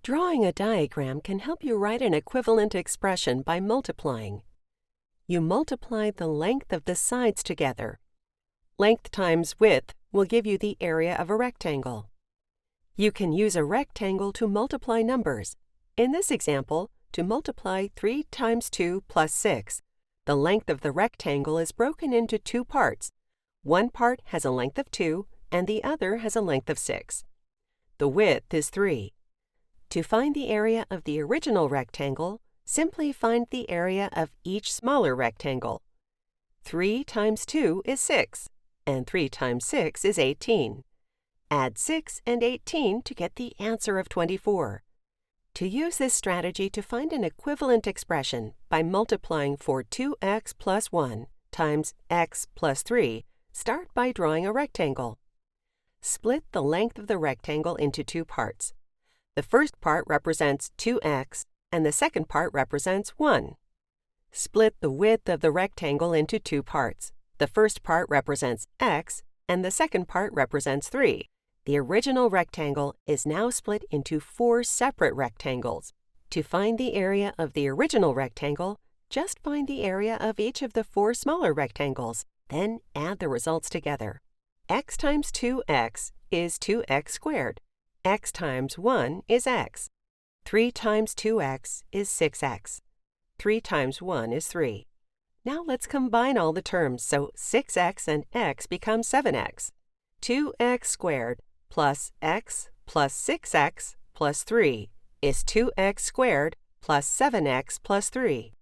Drawing a diagram can help you write an equivalent expression by multiplying. You multiply the length of the sides together. Length times width will give you the area of a rectangle. You can use a rectangle to multiply numbers. In this example, to multiply 3 times 2 plus 6, the length of the rectangle is broken into two parts. One part has a length of 2 and the other has a length of 6. The width is 3. To find the area of the original rectangle, simply find the area of each smaller rectangle. 3 times 2 is 6, and 3 times 6 is 18. Add 6 and 18 to get the answer of 24. To use this strategy to find an equivalent expression by multiplying for 2x plus 1 times x plus 3, start by drawing a rectangle. Split the length of the rectangle into two parts. The first part represents 2x, and the second part represents 1. Split the width of the rectangle into two parts. The first part represents x, and the second part represents 3. The original rectangle is now split into 4 separate rectangles. To find the area of the original rectangle, just find the area of each of the 4 smaller rectangles, then add the results together. X times 2x is 2x squared. X times 1 is x. 3 times 2x is 6x. 3 times 1 is 3. Now let's combine all the terms, so 6x and x become 7x. 2x squared plus x plus 6x plus 3 is 2x squared plus 7x plus 3.